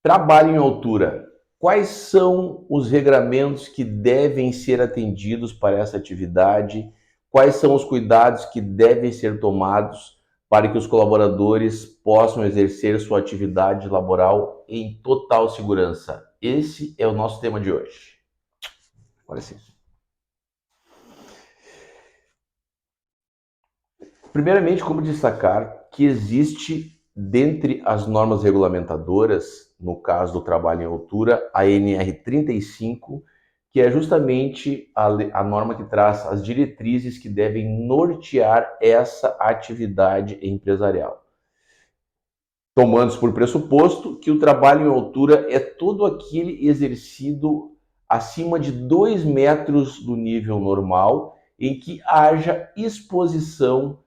Trabalho em altura. Quais são os regramentos que devem ser atendidos para essa atividade? Quais são os cuidados que devem ser tomados para que os colaboradores possam exercer sua atividade laboral em total segurança? Esse é o nosso tema de hoje. Agora sim. Primeiramente, como destacar que existe, dentre as normas regulamentadoras, no caso do trabalho em altura, a NR 35, que é justamente a norma que traz as diretrizes que devem nortear essa atividade empresarial. Tomando-se por pressuposto que o trabalho em altura é todo aquele exercido acima de 2 metros do nível normal, em que haja exposição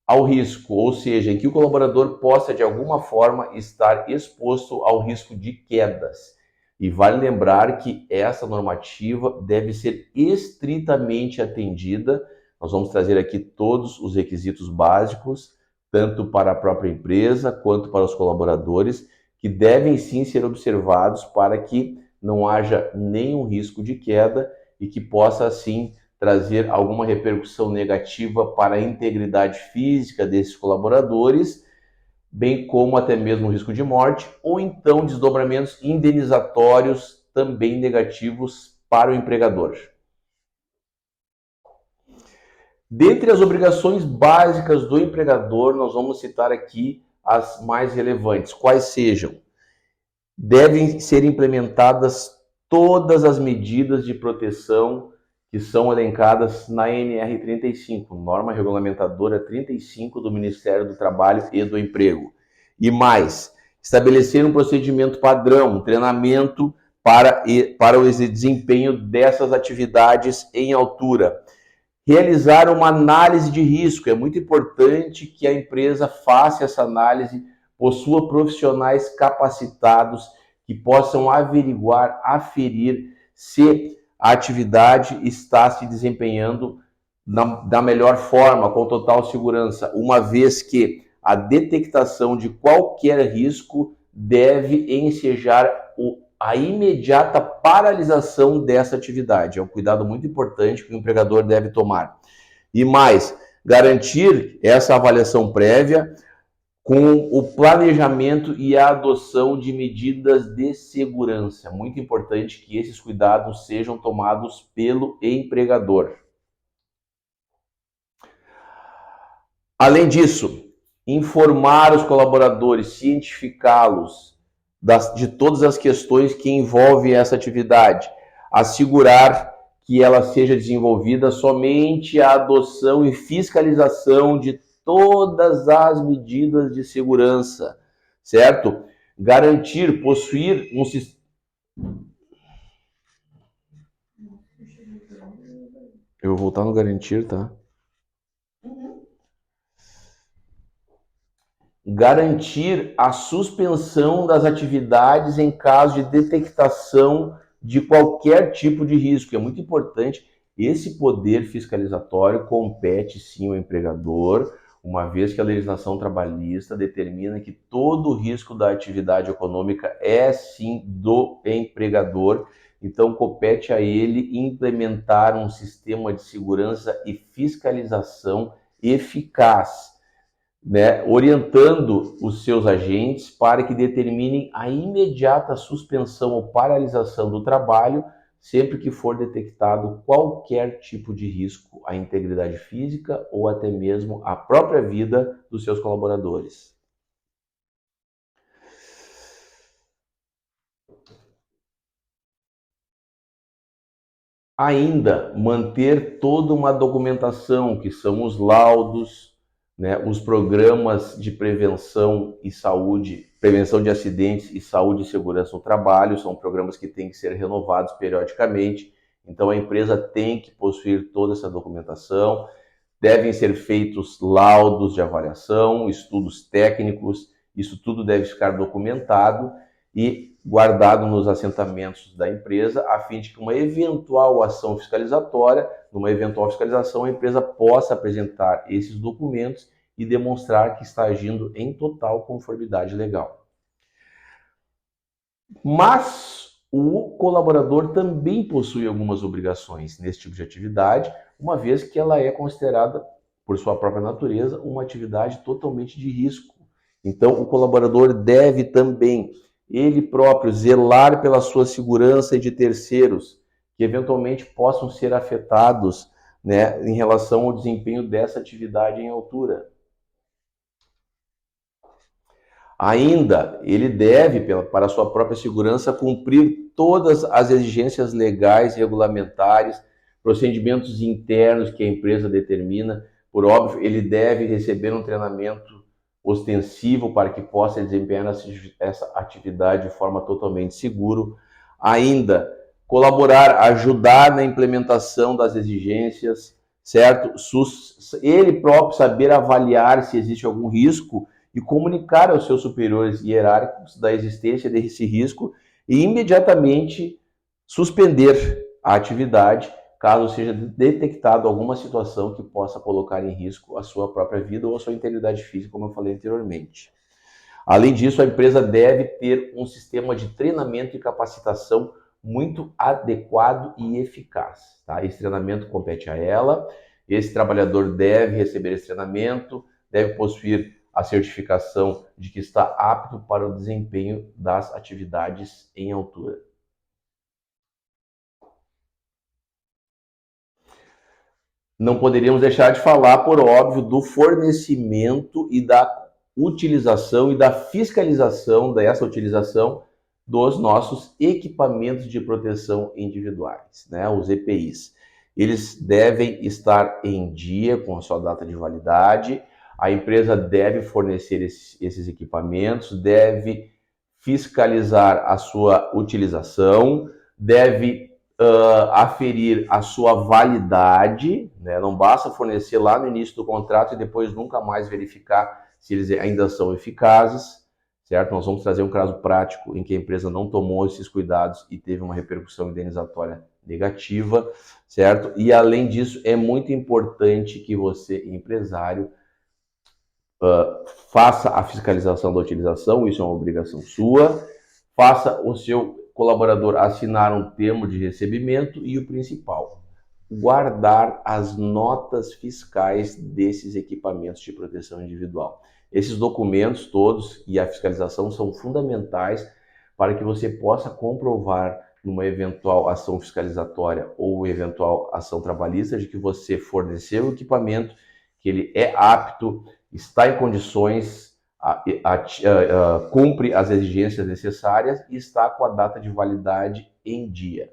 ao risco, ou seja, em que o colaborador possa de alguma forma estar exposto ao risco de quedas. E vale lembrar que essa normativa deve ser estritamente atendida. Nós vamos trazer aqui todos os requisitos básicos, tanto para a própria empresa quanto para os colaboradores, que devem sim ser observados para que não haja nenhum risco de queda e que possa assim trazer alguma repercussão negativa para a integridade física desses colaboradores, bem como até mesmo risco de morte, ou então desdobramentos indenizatórios também negativos para o empregador. Dentre as obrigações básicas do empregador, nós vamos citar aqui as mais relevantes. Quais sejam? Devem ser implementadas todas as medidas de proteção que são elencadas na NR 35, norma regulamentadora 35 do Ministério do Trabalho e do Emprego. E mais, estabelecer um procedimento padrão, um treinamento para o desempenho dessas atividades em altura. Realizar uma análise de risco. É muito importante que a empresa faça essa análise, possua profissionais capacitados que possam averiguar, aferir se a atividade está se desempenhando da melhor forma, com total segurança, uma vez que a detectação de qualquer risco deve ensejar a imediata paralisação dessa atividade. É um cuidado muito importante que o empregador deve tomar. E mais, garantir essa avaliação prévia com o planejamento e a adoção de medidas de segurança. Muito importante que esses cuidados sejam tomados pelo empregador. Além disso, informar os colaboradores, cientificá-los de todas as questões que envolvem essa atividade, assegurar que ela seja desenvolvida somente a adoção e fiscalização de todas as medidas de segurança, certo? Garantir, possuir um sistema. Eu vou voltar no garantir, tá? Garantir a suspensão das atividades em caso de detectação de qualquer tipo de risco. É muito importante. Esse poder fiscalizatório compete sim ao empregador, uma vez que a legislação trabalhista determina que todo o risco da atividade econômica é sim do empregador. Então, compete a ele implementar um sistema de segurança e fiscalização eficaz, né, orientando os seus agentes para que determinem a imediata suspensão ou paralisação do trabalho sempre que for detectado qualquer tipo de risco à integridade física ou até mesmo à própria vida dos seus colaboradores. Ainda manter toda uma documentação, que são os laudos, né, os programas de prevenção e saúde, prevenção de acidentes e saúde e segurança no trabalho, são programas que têm que ser renovados periodicamente, então a empresa tem que possuir toda essa documentação, devem ser feitos laudos de avaliação, estudos técnicos, isso tudo deve ficar documentado e guardado nos assentamentos da empresa, a fim de que uma eventual ação fiscalizatória, numa eventual fiscalização, a empresa possa apresentar esses documentos e demonstrar que está agindo em total conformidade legal. Mas o colaborador também possui algumas obrigações nesse tipo de atividade, uma vez que ela é considerada, por sua própria natureza, uma atividade totalmente de risco. Então, o colaborador deve também, ele próprio, zelar pela sua segurança e de terceiros, que eventualmente possam ser afetados, né, em relação ao desempenho dessa atividade em altura. Ainda, ele deve, para a sua própria segurança, cumprir todas as exigências legais e regulamentares, procedimentos internos que a empresa determina. Por óbvio, ele deve receber um treinamento ostensivo para que possa desempenhar essa atividade de forma totalmente segura. Ainda, colaborar, ajudar na implementação das exigências, certo? Ele próprio saber avaliar se existe algum risco e comunicar aos seus superiores hierárquicos da existência desse risco e imediatamente suspender a atividade caso seja detectado alguma situação que possa colocar em risco a sua própria vida ou a sua integridade física, como eu falei anteriormente. Além disso, a empresa deve ter um sistema de treinamento e capacitação muito adequado e eficaz. Tá? Esse treinamento compete a ela, esse trabalhador deve receber esse treinamento, deve possuir a certificação de que está apto para o desempenho das atividades em altura. Não poderíamos deixar de falar, por óbvio, do fornecimento e da utilização e da fiscalização dessa utilização dos nossos equipamentos de proteção individuais, né, os EPIs. Eles devem estar em dia com a sua data de validade, a empresa deve fornecer esses equipamentos, deve fiscalizar a sua utilização, deve aferir a sua validade, né? Não basta fornecer lá no início do contrato e depois nunca mais verificar se eles ainda são eficazes, certo? Nós vamos trazer um caso prático em que a empresa não tomou esses cuidados e teve uma repercussão indenizatória negativa, certo? E além disso, é muito importante que você, empresário, faça a fiscalização da utilização, isso é uma obrigação sua, faça o seu colaborador assinar um termo de recebimento e o principal, guardar as notas fiscais desses equipamentos de proteção individual. Esses documentos todos e a fiscalização são fundamentais para que você possa comprovar numa eventual ação fiscalizatória ou eventual ação trabalhista de que você forneceu o equipamento, que ele é apto, está em condições, cumpre as exigências necessárias e está com a data de validade em dia.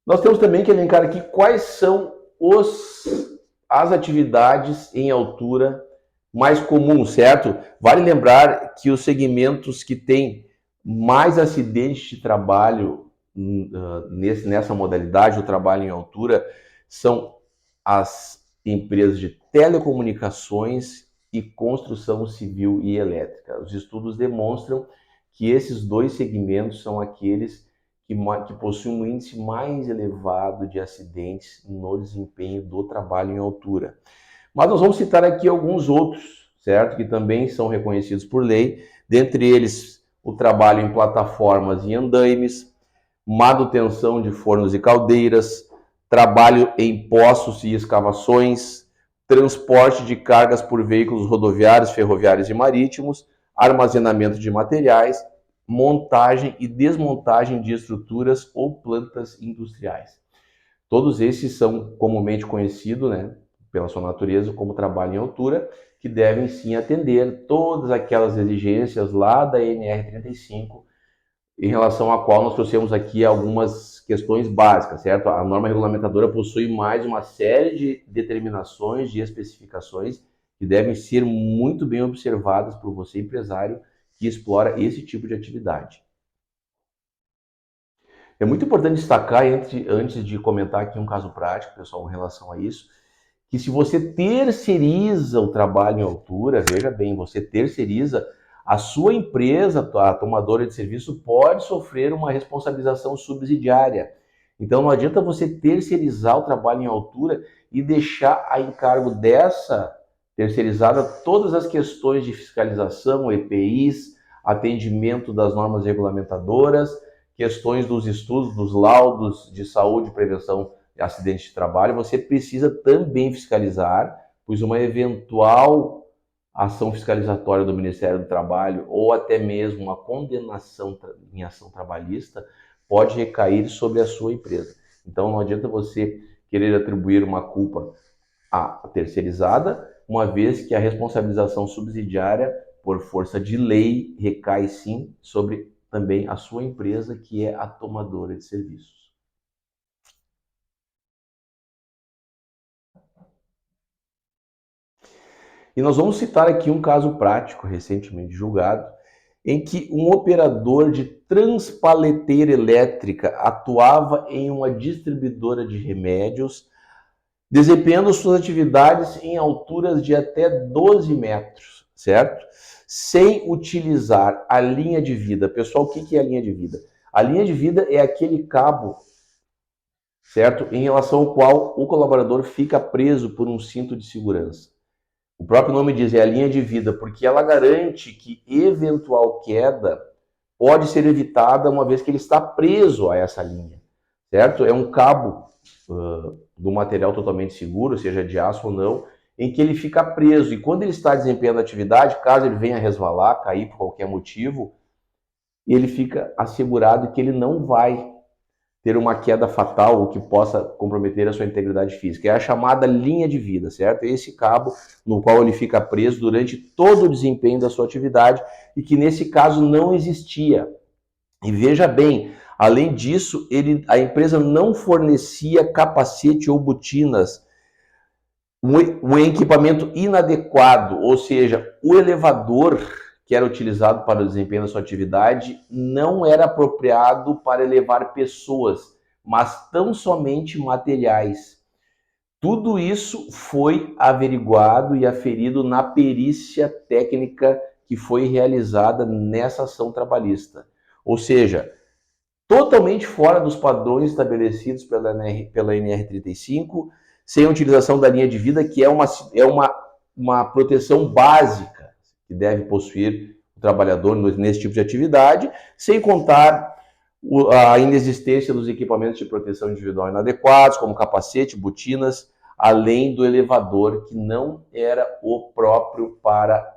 Nós temos também que elencar aqui quais são as atividades em altura mais comuns, certo? Vale lembrar que os segmentos que têm mais acidentes de trabalho nessa modalidade, o trabalho em altura, são as empresas de telecomunicações e construção civil e elétrica. Os estudos demonstram que esses dois segmentos são aqueles que possuem um índice mais elevado de acidentes no desempenho do trabalho em altura. Mas nós vamos citar aqui alguns outros, certo? Que também são reconhecidos por lei, dentre eles o trabalho em plataformas e andaimes, manutenção de fornos e caldeiras, trabalho em poços e escavações, transporte de cargas por veículos rodoviários, ferroviários e marítimos, armazenamento de materiais, montagem e desmontagem de estruturas ou plantas industriais. Todos esses são comumente conhecidos, né, pela sua natureza, como trabalho em altura, que devem sim atender todas aquelas exigências lá da NR35, em relação à qual nós trouxemos aqui algumas questões básicas, certo? A norma regulamentadora possui mais uma série de determinações, de especificações, que devem ser muito bem observadas por você, empresário, que explora esse tipo de atividade. É muito importante destacar, antes de comentar aqui um caso prático, pessoal, em relação a isso, que se você terceiriza o trabalho em altura, veja bem, você terceiriza, a sua empresa, a tomadora de serviço, pode sofrer uma responsabilização subsidiária. Então não adianta você terceirizar o trabalho em altura e deixar a encargo dessa terceirizada todas as questões de fiscalização, EPIs, atendimento das normas regulamentadoras, questões dos estudos, dos laudos de saúde e prevenção de acidentes de trabalho. Você precisa também fiscalizar, pois uma eventual ação fiscalizatória do Ministério do Trabalho ou até mesmo uma condenação em ação trabalhista pode recair sobre a sua empresa. Então não adianta você querer atribuir uma culpa à terceirizada, uma vez que a responsabilização subsidiária, por força de lei, recai sim sobre também a sua empresa, que é a tomadora de serviços. E nós vamos citar aqui um caso prático, recentemente julgado, em que um operador de transpaleteira elétrica atuava em uma distribuidora de remédios, desempenhando suas atividades em alturas de até 12 metros, certo? Sem utilizar a linha de vida. Pessoal, o que é a linha de vida? A linha de vida é aquele cabo, certo? Em relação ao qual o colaborador fica preso por um cinto de segurança. O próprio nome diz, é a linha de vida, porque ela garante que eventual queda pode ser evitada uma vez que ele está preso a essa linha, certo? É um cabo do material totalmente seguro, seja de aço ou não, em que ele fica preso. E quando ele está desempenhando a atividade, caso ele venha resvalar, cair por qualquer motivo, ele fica assegurado que ele não vai ter uma queda fatal ou que possa comprometer a sua integridade física. É a chamada linha de vida, certo? É esse cabo no qual ele fica preso durante todo o desempenho da sua atividade e que nesse caso não existia. E veja bem, além disso, a empresa não fornecia capacete ou botinas, um equipamento inadequado, ou seja, o elevador que era utilizado para o desempenho da sua atividade não era apropriado para elevar pessoas, mas tão somente materiais. Tudo isso foi averiguado e aferido na perícia técnica que foi realizada nessa ação trabalhista. Ou seja, totalmente fora dos padrões estabelecidos pela NR35, sem a utilização da linha de vida, que uma proteção básica que deve possuir o trabalhador nesse tipo de atividade, sem contar a inexistência dos equipamentos de proteção individual inadequados, como capacete, botinas, além do elevador, que não era o próprio para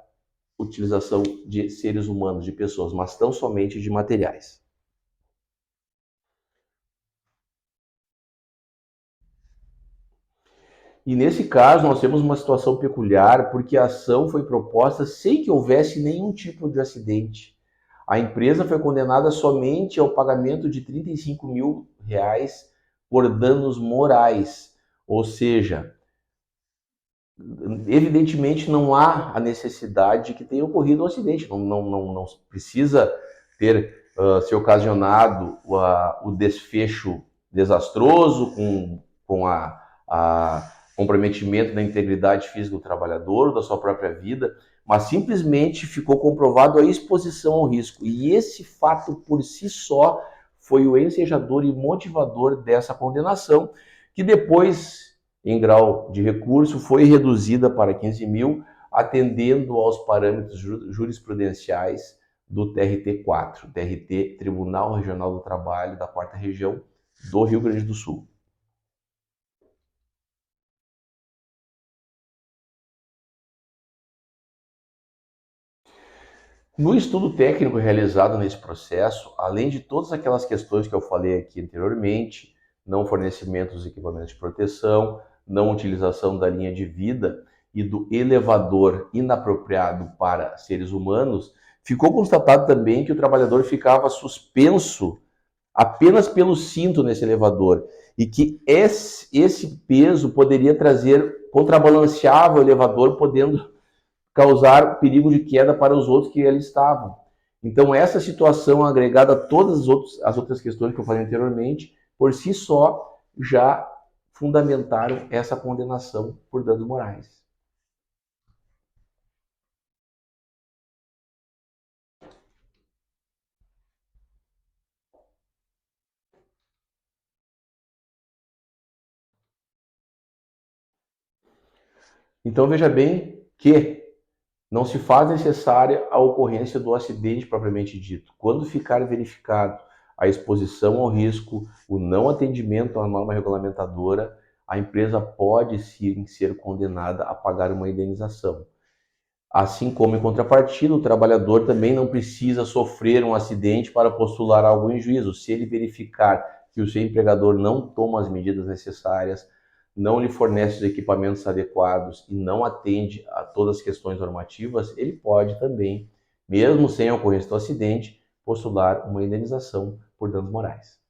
utilização de seres humanos, de pessoas, mas tão somente de materiais. E nesse caso, nós temos uma situação peculiar, porque a ação foi proposta sem que houvesse nenhum tipo de acidente. A empresa foi condenada somente ao pagamento de R$ 35 mil por danos morais. Ou seja, evidentemente não há a necessidade de que tenha ocorrido um acidente. Não precisa ter se ocasionado o desfecho desastroso com a comprometimento da integridade física do trabalhador, da sua própria vida, mas simplesmente ficou comprovado a exposição ao risco. E esse fato por si só foi o ensejador e motivador dessa condenação, que depois, em grau de recurso, foi reduzida para 15 mil, atendendo aos parâmetros jurisprudenciais do TRT4, TRT, Tribunal Regional do Trabalho da 4ª Região do Rio Grande do Sul. No estudo técnico realizado nesse processo, além de todas aquelas questões que eu falei aqui anteriormente, não fornecimento dos equipamentos de proteção, não utilização da linha de vida e do elevador inapropriado para seres humanos, ficou constatado também que o trabalhador ficava suspenso apenas pelo cinto nesse elevador e que esse peso poderia contrabalanceava o elevador, podendo causar perigo de queda para os outros que ali estavam. Então, essa situação agregada a todas as outras questões que eu falei anteriormente, por si só, já fundamentaram essa condenação por danos morais. Então, veja bem que não se faz necessária a ocorrência do acidente propriamente dito. Quando ficar verificado a exposição ao risco, o não atendimento à norma regulamentadora, a empresa pode sim ser condenada a pagar uma indenização. Assim como, em contrapartida, o trabalhador também não precisa sofrer um acidente para postular algo em juízo. Se ele verificar que o seu empregador não toma as medidas necessárias, não lhe fornece os equipamentos adequados e não atende a todas as questões normativas, ele pode também, mesmo sem a ocorrência do acidente, postular uma indenização por danos morais.